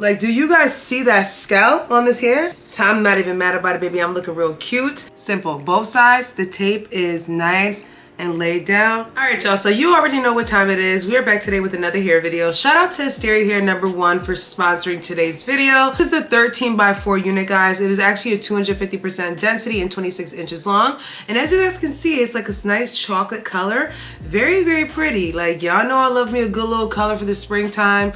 Like, do you guys see that scalp on this hair? I'm not even mad about it, baby. I'm looking real cute. Simple. Both sides, the tape is nice and laid down. All right, y'all, so you already know what time it is. We are back today with another hair video. Shout out to Asteria Hair #1 for sponsoring today's video. This is a 13x4 unit, guys. It is actually a 250% density and 26 inches long. And as you guys can see, it's like this nice chocolate color. Very, very pretty. Like, y'all know I love me a good little color for the springtime.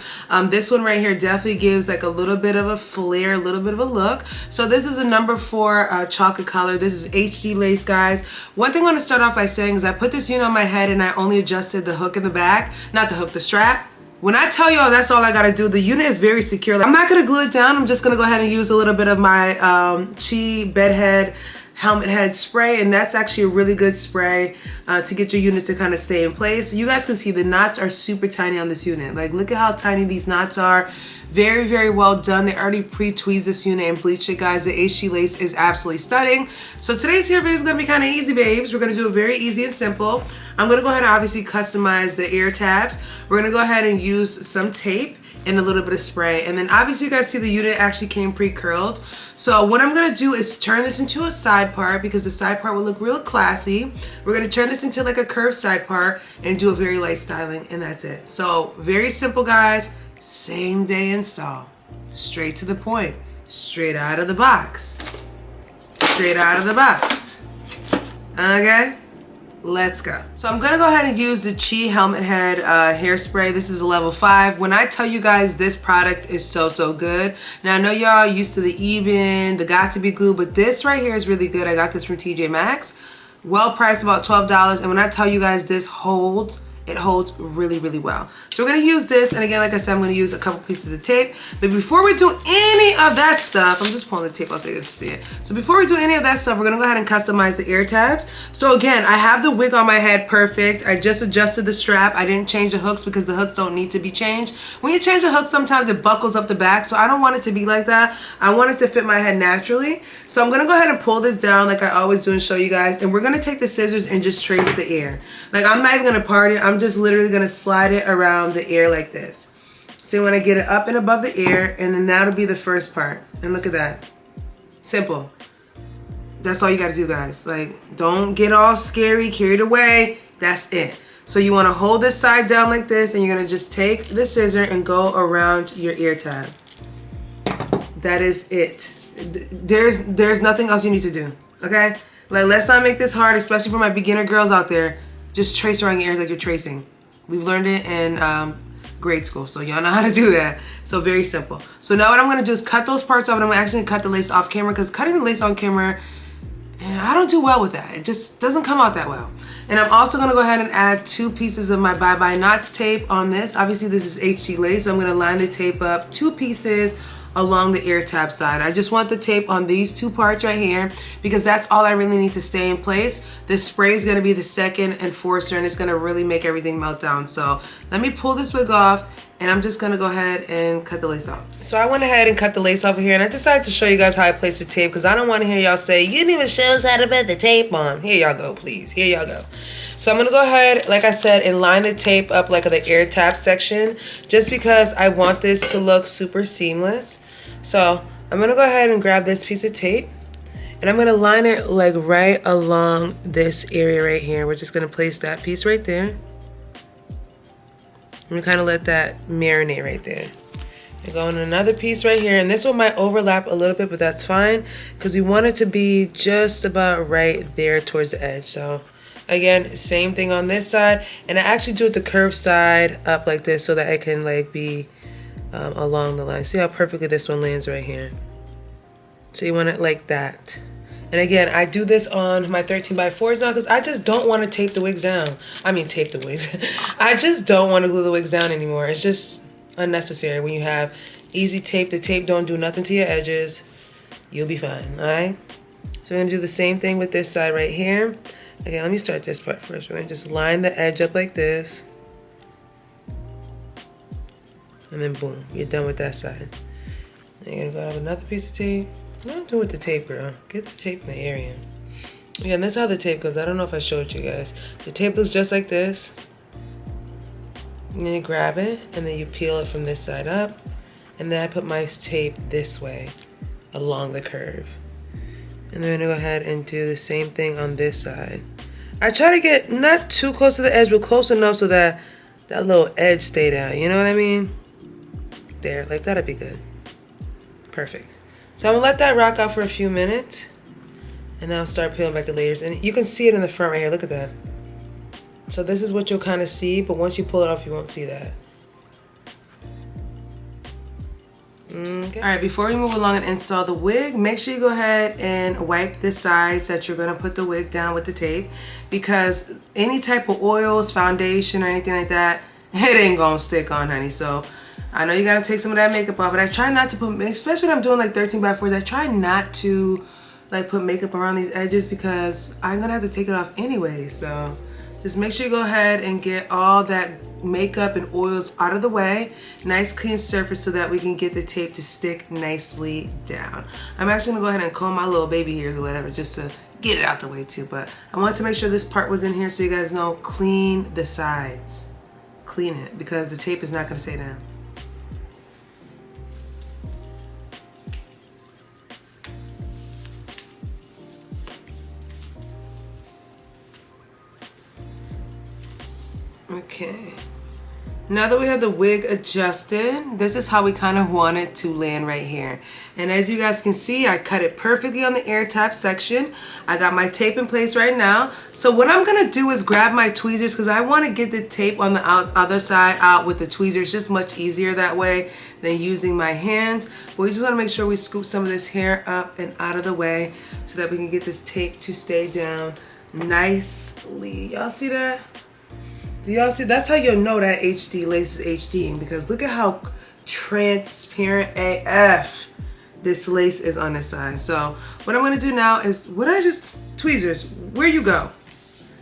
This one right here definitely gives like a little bit of a flare, a little bit of a look. So this is a #4 chocolate color. This is HD lace, guys. One thing I want to start off by saying is I put this unit on my head and I only adjusted the hook in the back, not the hook, the strap. When I tell y'all that's all I gotta do, the unit is very secure. I'm not gonna glue it down. I'm just gonna go ahead and use a little bit of my Chi Bedhead Helmet Head spray, and that's actually a really good spray to get your unit to kind of stay in place. You guys can see the knots are super tiny on this unit. Like, look at how tiny these knots are. Very, very well done. They already pre-tweezed this unit and bleached it, guys. The HD lace is absolutely stunning. So today's hair video is gonna be kind of easy, babes. We're gonna do it very easy and simple. I'm gonna go ahead and obviously customize the ear tabs. We're gonna go ahead and use some tape and a little bit of spray. And then obviously you guys see the unit actually came pre-curled. So what I'm gonna do is turn this into a side part because the side part will look real classy. We're gonna turn this into like a curved side part and do a very light styling, and that's it. So very simple, guys. Same day install. Straight to the point. Straight out of the box. Straight out of the box. Okay? Let's go. So I'm gonna go ahead and use the Chi Helmet Head hairspray. This is a level 5. When I tell you guys this product is so, so good. Now I know y'all used to the Eben, the Got To Be glue, but this right here is really good. I got this from TJ Maxx. Well priced, about $12. And when I tell you guys this holds, it holds really, really well. So we're gonna use this, and again, like I said, I'm gonna use a couple pieces of tape. But before we do any of that stuff, I'm just pulling the tape out so you guys can see it. So before we do any of that stuff, we're gonna go ahead and customize the ear tabs. So again, I have the wig on my head perfect. I just adjusted the strap. I didn't change the hooks because the hooks don't need to be changed. When you change the hooks, sometimes it buckles up the back, so I don't want it to be like that. I want it to fit my head naturally. So I'm gonna go ahead and pull this down like I always do and show you guys, and we're gonna take the scissors and just trace the ear. Like, I'm not even gonna part it. I'm just literally gonna slide it around the ear like this. So you wanna get it up and above the ear, and then that'll be the first part. And look at that. Simple. That's all you gotta do, guys. Like, don't get all scary, carried away. That's it. So you wanna hold this side down like this, and you're gonna just take the scissor and go around your ear tab. That is it. There's nothing else you need to do, okay? Like, let's not make this hard, especially for my beginner girls out there. Just trace around your ears like you're tracing. We've learned it in grade school, so y'all know how to do that. So very simple. So now what I'm gonna do is cut those parts off, and I'm actually gonna cut the lace off camera, because cutting the lace on camera, I don't do well with that. It just doesn't come out that well. And I'm also gonna go ahead and add 2 pieces of my Bye Bye Knots tape on this. Obviously this is HD lace, so I'm gonna line the tape up 2 pieces along the ear tab side. I just want the tape on these 2 parts right here because that's all I really need to stay in place. This spray is gonna be the second enforcer, and it's gonna really make everything melt down. So let me pull this wig off, and I'm just gonna go ahead and cut the lace off. So I went ahead and cut the lace off of here, and I decided to show you guys how I place the tape because I don't wanna hear y'all say, you didn't even show us how to put the tape on. Here y'all go, please, here y'all go. So I'm gonna go ahead, like I said, and line the tape up like the ear tab section, just because I want this to look super seamless. So I'm gonna go ahead and grab this piece of tape, and I'm gonna line it like right along this area right here. We're just gonna place that piece right there. I'm gonna kind of let that marinate right there. And go on another piece right here, and this one might overlap a little bit, but that's fine because we want it to be just about right there towards the edge. So again, same thing on this side, and I actually do it the curved side up like this so that it can like be along the line. See how perfectly this one lands right here. So you want it like that. And again, I do this on my 13x4s now because I just don't want to tape the wigs down. I mean, tape the wigs. I just don't want to glue the wigs down anymore. It's just unnecessary. When you have easy tape, the tape don't do nothing to your edges. You'll be fine, all right? So we're gonna do the same thing with this side right here. Okay, let me start this part first. We're gonna just line the edge up like this. And then boom, you're done with that side. Then you're gonna go have another piece of tape. Don't do it with the tape, girl. Get the tape in the area. Again, that's how the tape goes. I don't know if I showed you guys. The tape looks just like this. And then you grab it, and then you peel it from this side up. And then I put my tape this way along the curve. And then I'm gonna go ahead and do the same thing on this side. I try to get not too close to the edge, but close enough so that that little edge stay down. You know what I mean? There, like that'd be good. Perfect. So I'm gonna let that rock out for a few minutes. And then I'll start peeling back the layers. And you can see it in the front right here, look at that. So this is what you'll kind of see, but once you pull it off, you won't see that. Okay. All right, before we move along and install the wig, make sure you go ahead and wipe the sides that you're gonna put the wig down with the tape, because any type of oils, foundation, or anything like that, it ain't gonna stick on, honey. So I know you gotta take some of that makeup off, but I try not to put, especially when I'm doing like 13x4s, I try not to like put makeup around these edges because I'm gonna have to take it off anyway. So just make sure you go ahead and get all that makeup and oils out of the way. Nice clean surface so that we can get the tape to stick nicely down. I'm actually gonna go ahead and comb my little baby hairs or whatever just to get it out the way too, but I wanted to make sure this part was in here so you guys know, clean the sides. Clean it because the tape is not gonna stay down. Okay, now that we have the wig adjusted, this is how we kind of want it to land right here. And as you guys can see, I cut it perfectly on the air tap section. I got my tape in place right now. So what I'm gonna do is grab my tweezers because I want to get the tape on the other side out with the tweezers. Just much easier that way than using my hands. But we just want to make sure we scoop some of this hair up and out of the way so that we can get this tape to stay down nicely. Y'all see that? Do y'all see? That's how you'll know that HD lace is HDing, because look at how transparent AF this lace is on this side. So what I'm gonna do now is, tweezers, where you go?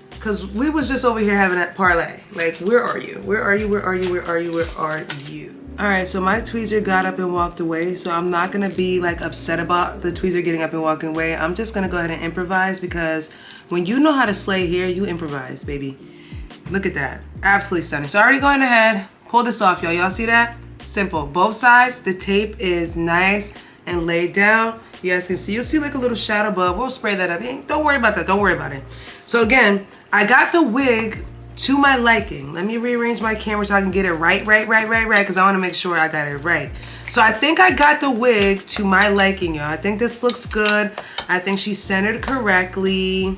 Because we was just over here having that parlay. Like, where are you? Where are you? Where are you? Where are you? Where are you? All right, so my tweezer got up and walked away. So I'm not gonna be like upset about the tweezer getting up and walking away. I'm just gonna go ahead and improvise, because when you know how to slay hair, you improvise, baby. Look at that, absolutely stunning. So already going ahead, pull this off, y'all. Y'all see that? Simple, both sides. The tape is nice and laid down. You guys can see, you'll see like a little shadow above. We'll spray that up. Don't worry about that, don't worry about it. So again, I got the wig to my liking. Let me rearrange my camera so I can get it right, because I wanna make sure I got it right. So I think I got the wig to my liking, y'all. I think this looks good. I think she's centered correctly,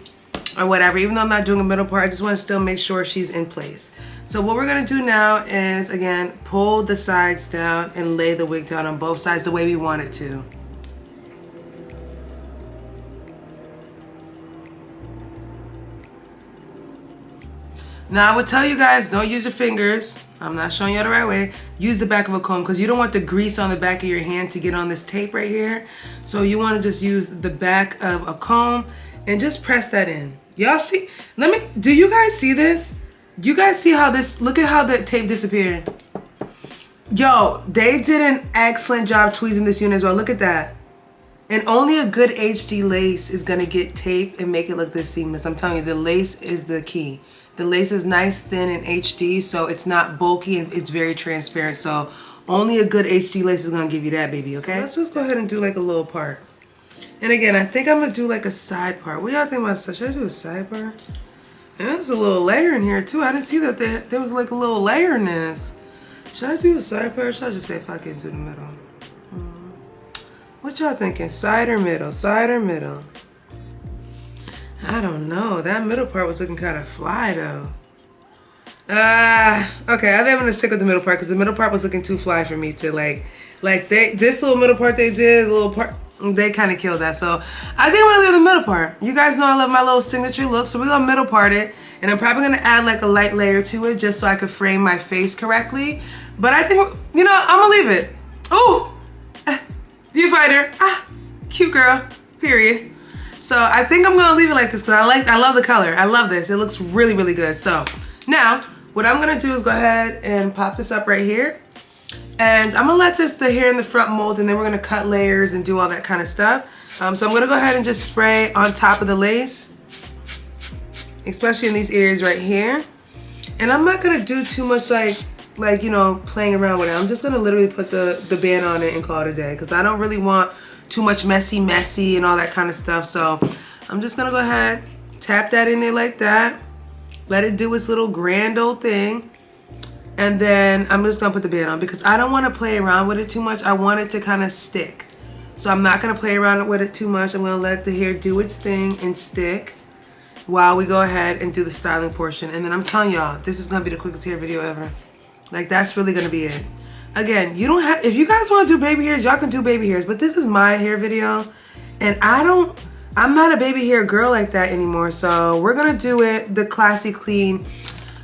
or whatever. Even though I'm not doing a middle part, I just want to still make sure she's in place. So what we're gonna do now is, again, pull the sides down and lay the wig down on both sides the way we want it to. Now I would tell you guys, don't use your fingers. I'm not showing you the right way. Use the back of a comb, because you don't want the grease on the back of your hand to get on this tape right here. So you want to just use the back of a comb and just press that in. Y'all see? Do you guys see this? You guys see how this, look at how the tape disappeared. Yo, they did an excellent job tweezing this unit as well. Look at that. And only a good HD lace is gonna get tape and make it look this seamless. I'm telling you, the lace is the key. The lace is nice, thin, and HD, so it's not bulky and it's very transparent. So only a good HD lace is gonna give you that, baby, okay? So let's just go ahead and do like a little part. And again, I think I'm gonna do like a side part. What y'all think about that? Should I do a side part? And there's a little layer in here too. I didn't see that there was like a little layer in this. Should I do a side part? Or should I just say if I can do the middle? What y'all thinking? Side or middle? Side or middle? I don't know. That middle part was looking kind of fly though. Okay, I think I'm gonna stick with the middle part because the middle part was looking too fly for me to this little middle part they did, the little part, they kind of killed that. So I think I'm gonna leave the middle part. You guys know I love my little signature look, so we're gonna middle part it, and I'm probably gonna add like a light layer to it just so I could frame my face correctly. But I think, you know, I'm gonna leave it. Ooh, viewfinder, cute girl, period. So I think I'm gonna leave it like this because I love the color. I love this. It looks really, really good. So now what I'm gonna do is go ahead and pop this up right here. And I'm gonna let the hair in the front mold, and then we're gonna cut layers and do all that kind of stuff. So I'm gonna go ahead and just spray on top of the lace, especially in these areas right here. And I'm not gonna do too much like like, you know, playing around with it. I'm just gonna literally put the band on it and call it a day, because I don't really want too much messy and all that kind of stuff. So I'm just gonna go ahead, tap that in there like that, let it do its little grand old thing, and then I'm just gonna put the band on because I don't want to play around with it too much. I want it to kind of stick. So I'm not gonna play around with it too much. I'm gonna let the hair do its thing and stick while we go ahead and do the styling portion. And then I'm telling y'all, this is gonna be the quickest hair video ever. Like, that's really gonna be it. Again, you don't have, if you guys want to do baby hairs, y'all can do baby hairs, but this is my hair video, and I'm not a baby hair girl like that anymore. So we're gonna do it the classy, clean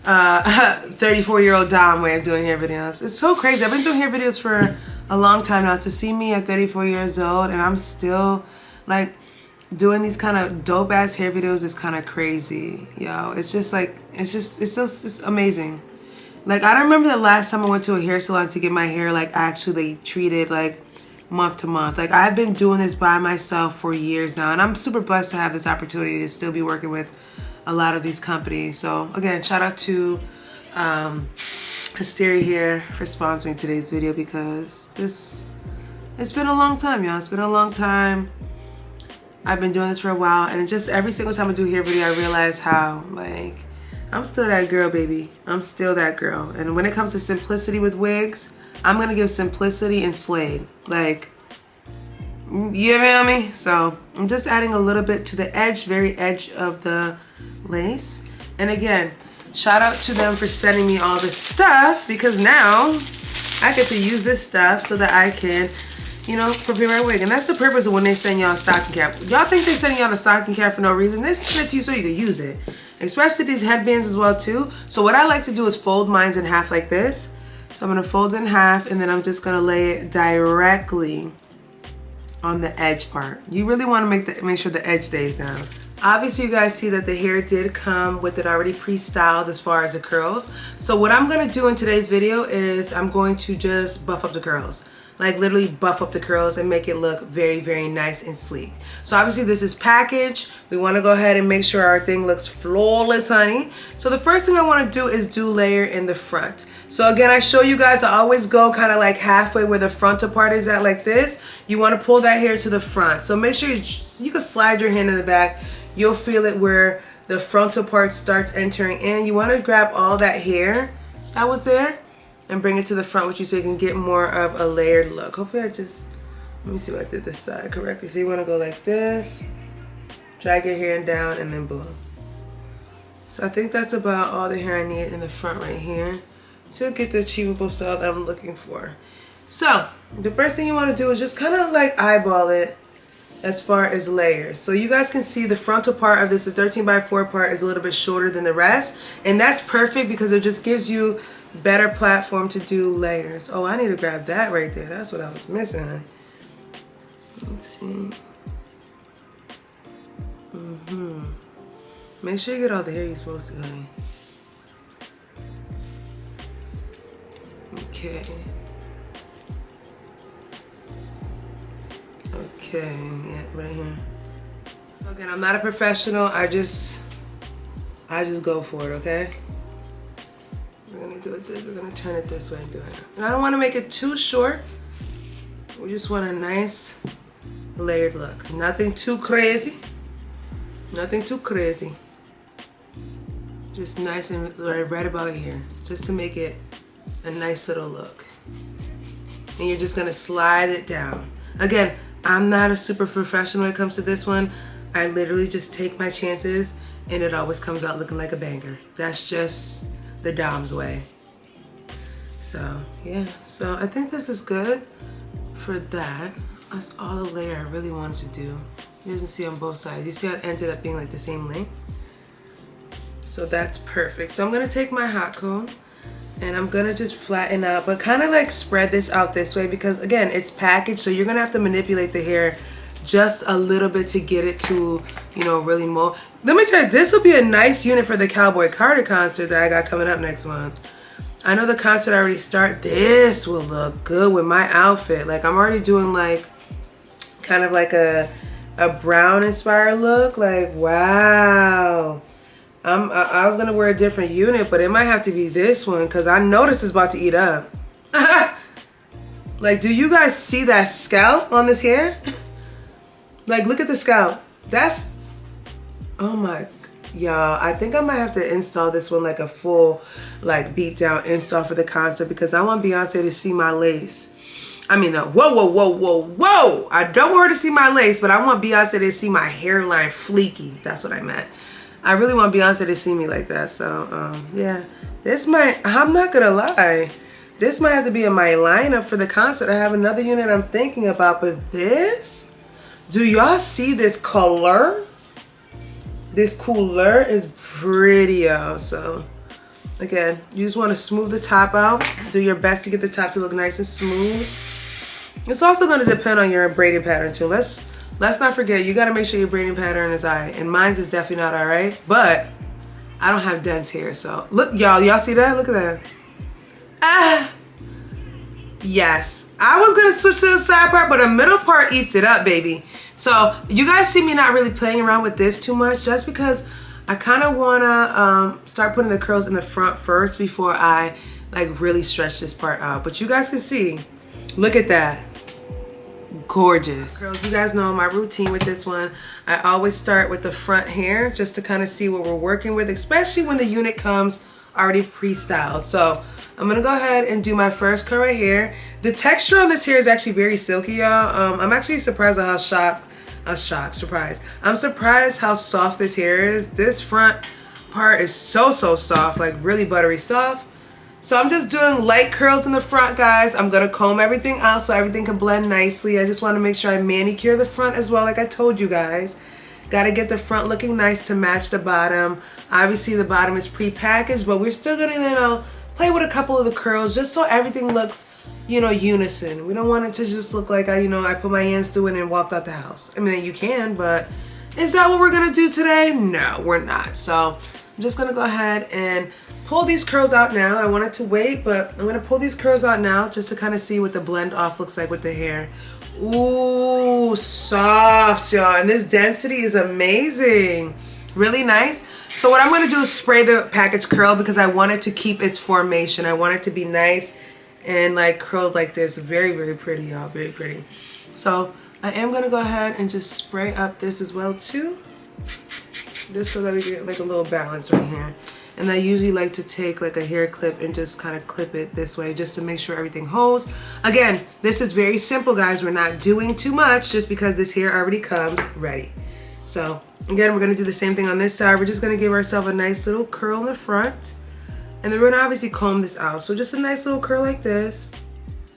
34-year-old Dom way of doing hair videos. It's so crazy. I've been doing hair videos for a long time now. To see me at 34 years old and I'm still like doing these kind of dope ass hair videos is kind of crazy, yo. It's just like, it's amazing. Like, I don't remember the last time I went to a hair salon to get my hair like actually treated like month to month. Like, I've been doing this by myself for years now, and I'm super blessed to have this opportunity to still be working with a lot of these companies. So again, shout out to Asteria here for sponsoring today's video, because it's been a long time, y'all. It's been a long time. I've been doing this for a while, and just every single time I do a hair video, I realize how, like, I'm still that girl, baby. I'm still that girl. And when it comes to simplicity with wigs, I'm gonna give simplicity and Slade. Like, you feel me? So I'm just adding a little bit to the edge, very edge of the lace. And again, shout out to them for sending me all this stuff, because now I get to use this stuff so that I can, you know, prepare my wig. And that's the purpose of when they send y'all a stocking cap. Y'all think they're sending y'all a stocking cap for no reason. They send it to you so you can use it. Especially these headbands as well too. So what I like to do is fold mine in half like this. So I'm gonna fold it in half, and then I'm just gonna lay it directly on the edge part. You really wanna make sure the edge stays down. Obviously you guys see that the hair did come with it already pre-styled as far as the curls. So what I'm gonna do in today's video is I'm going to just buff up the curls. Like, literally buff up the curls and make it look very, very nice and sleek. So obviously this is packaged. We wanna go ahead and make sure our thing looks flawless, honey. So the first thing I wanna do is do layer in the front. So again, I show you guys, I always go kind of like halfway where the frontal part is at, like this. You wanna pull that hair to the front. So make sure you can slide your hand in the back. You'll feel it where the frontal part starts entering in. You wanna grab all that hair that was there and bring it to the front with you so you can get more of a layered look. Hopefully let me see if I did this side correctly. So you wanna go like this, drag your hair down, and then boom. So I think that's about all the hair I need in the front right here to get the achievable style that I'm looking for. So the first thing you wanna do is just kind of like eyeball it as far as layers. So you guys can see the frontal part of this, the 13x4 part, is a little bit shorter than the rest. And that's perfect because it just gives you better platform to do layers. Oh, I need to grab that right there. That's what I was missing. Let's see. Make sure you get all the hair you're supposed to, honey. Okay. Okay, yeah, right here. Again, I'm not a professional. I just go for it, okay? We're gonna do it this, we're gonna turn it this way and do it. And I don't wanna make it too short. We just want a nice layered look. Nothing too crazy. Nothing too crazy. Just nice and right about here. Just to make it a nice little look. And you're just gonna slide it down. Again, I'm not a super professional when it comes to this one. I literally just take my chances and it always comes out looking like a banger. That's just the Dom's way. So yeah, so I think this is good for that. That's all the layer I really wanted to do. You guys can see on both sides. You see how it ended up being like the same length? So that's perfect. So I'm gonna take my hot comb and I'm gonna just flatten out, but kind of like spread this out this way because again, it's packaged, so you're gonna have to manipulate the hair just a little bit to get it to, you know, really mold. Let me tell you, this will be a nice unit for the Cowboy Carter concert that I got coming up next month. I know the concert already started. This will look good with my outfit. Like, I'm already doing like, kind of like a brown inspired look. Like, wow. I was gonna wear a different unit, but it might have to be this one because I know this is about to eat up. Like, do you guys see that scalp on this hair? Like, look at the scalp. That's, oh my, y'all. I think I might have to install this one like a full, like, beat down install for the concert because I want Beyonce to see my lace. I mean, whoa, whoa, whoa, whoa, whoa. I don't want her to see my lace, but I want Beyonce to see my hairline fleeky. That's what I meant. I really want Beyonce to see me like that. So, yeah. This might, I'm not gonna lie. This might have to be in my lineup for the concert. I have another unit I'm thinking about, but this? Do y'all see this color? This cooler is pretty, y'all. So, again, you just want to smooth the top out. Do your best to get the top to look nice and smooth. It's also going to depend on your braiding pattern too. Let's not forget, you got to make sure your braiding pattern is alright. And mine's is definitely not alright, but I don't have dents here. So, look, y'all see that? Look at that. Ah, yes. I was gonna switch to the side part, but the middle part eats it up, baby. So you guys see me not really playing around with this too much, just because I kind of wanna start putting the curls in the front first before I like really stretch this part out. But you guys can see, look at that. Gorgeous. Girls, you guys know my routine with this one. I always start with the front hair just to kind of see what we're working with, especially when the unit comes already pre-styled. So I'm gonna go ahead and do my first curl right here. The texture on this hair is actually very silky, y'all. I'm actually surprised at how I'm surprised how soft this hair is. This front part is so soft, like really buttery soft. So I'm just doing light curls in the front, guys. I'm gonna comb everything out so everything can blend nicely. I just wanna make sure I manicure the front as well, like I told you guys. Gotta get the front looking nice to match the bottom. Obviously the bottom is pre-packaged, but we're still gonna, you know, play with a couple of the curls just so everything looks, you know, unison. We don't want it to just look like I put my hands through it and walked out the house. I mean, you can, but is that what we're gonna do today? No, we're not. So I'm just gonna go ahead and pull these curls out now. I wanted to wait, but I'm gonna pull these curls out now just to kind of see what the blend off looks like with the hair. Ooh, soft, y'all. And this density is amazing. Really nice. So what I'm going to do is spray the package curl because I want it to keep its formation. I want it to be nice and like curled like this. Very, very pretty, y'all. Very pretty. So I am going to go ahead and just spray up this as well too. Just so that we get like a little balance right here. And I usually like to take like a hair clip and just kind of clip it this way just to make sure everything holds. Again, this is very simple, guys. We're not doing too much just because this hair already comes ready. So again, we're gonna do the same thing on this side. We're just gonna give ourselves a nice little curl in the front. And then we're gonna obviously comb this out. So just a nice little curl like this.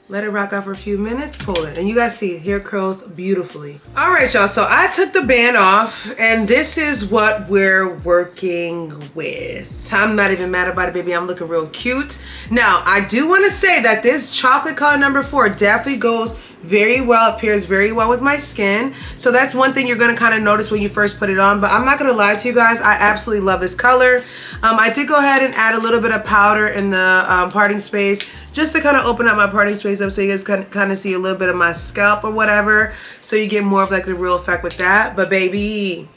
Let it rock out for a few minutes, pull it. And you guys see, hair curls beautifully. All right, y'all, so I took the band off and this is what we're working with. I'm not even mad about it, baby. I'm looking real cute. Now, I do wanna say that this chocolate color number 4 definitely goes very well, it pairs very well with my skin. So that's one thing you're gonna kind of notice when you first put it on, but I'm not gonna lie to you guys, I absolutely love this color. I did go ahead and add a little bit of powder in the parting space just to kind of open up my parting space up so you guys can kind of see a little bit of my scalp or whatever, so you get more of like the real effect with that. But baby,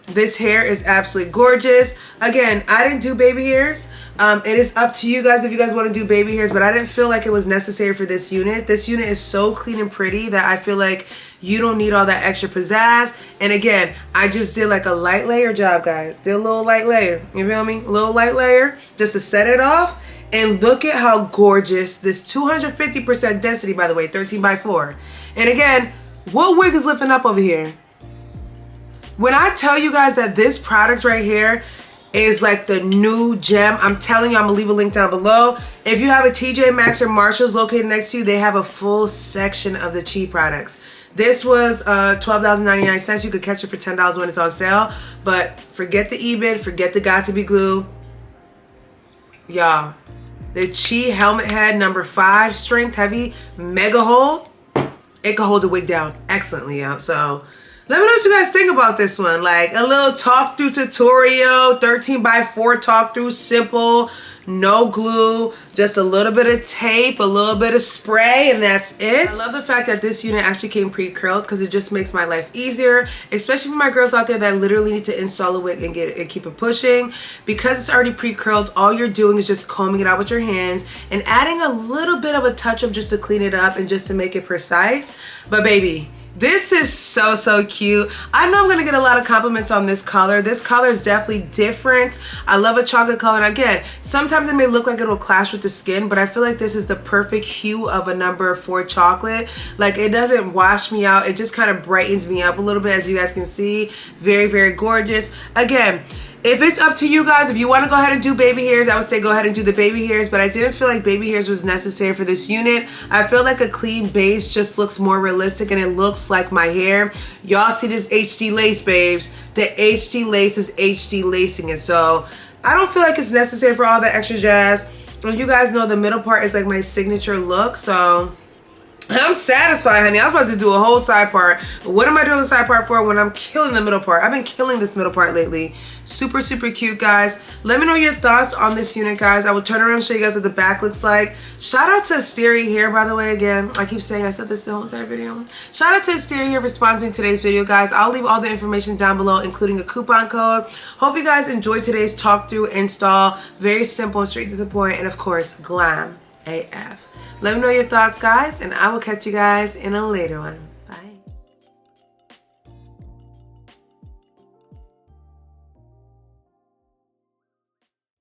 this hair is absolutely gorgeous. Again, I didn't do baby hairs. It is up to you guys if you guys want to do baby hairs, but I didn't feel like it was necessary for this unit. This unit is so clean and pretty that I feel like you don't need all that extra pizzazz. And again, I just did like a light layer job, guys. Did a little light layer. You feel me? A little light layer just to set it off. And look at how gorgeous this 250% density, by the way, 13x4. And again, what wig is lifting up over here? When I tell you guys that this product right here is like the new gem, I'm telling you, I'm gonna leave a link down below. If you have a TJ Maxx or Marshalls located next to you, they have a full section of the cheap products. This was $12.99. You could catch it for $10 when it's on sale. But forget the eBay, forget the Got to Be glue. Y'all, the Chi Helmet Head number 5 strength heavy mega hold. It can hold the wig down excellently, y'all. So let me know what you guys think about this one. Like a little talk through tutorial, 13x4 talk through, simple, no glue, just a little bit of tape, a little bit of spray, and that's it. I love the fact that this unit actually came pre-curled because it just makes my life easier, especially for my girls out there that literally need to install a wig and get it and keep it pushing. Because it's already pre-curled, all you're doing is just combing it out with your hands and adding a little bit of a touch-up just to clean it up and just to make it precise. But baby, this is so cute. I know I'm gonna get a lot of compliments on this color. This color is definitely different. I love a chocolate color. And again, sometimes it may look like it'll clash with the skin, but I feel like this is the perfect hue of a number 4 chocolate. Like, it doesn't wash me out. It just kind of brightens me up a little bit, as you guys can see. Very gorgeous. Again, if it's up to you guys, if you want to go ahead and do baby hairs, I would say go ahead and do the baby hairs, but I didn't feel like baby hairs was necessary for this unit. I feel like a clean base just looks more realistic and it looks like my hair. Y'all see this HD lace, babes. The HD lace is HD lacing it, so I don't feel like it's necessary for all that extra jazz. And you guys know the middle part is like my signature look, so I'm satisfied, honey. I was about to do a whole side part. What am I doing the side part for when I'm killing the middle part? I've been killing this middle part lately. Super cute, guys. Let me know your thoughts on this unit, guys. I will turn around and show you guys what the back looks like. Shout out to Asteria here, by the way, again. I keep saying I said this the whole entire video. Shout out to Asteria here for sponsoring today's video, guys. I'll leave all the information down below, including a coupon code. Hope you guys enjoyed today's talk through install. Very simple and straight to the point, and of course, glam AF. Let me know your thoughts, guys, and I will catch you guys in a later one.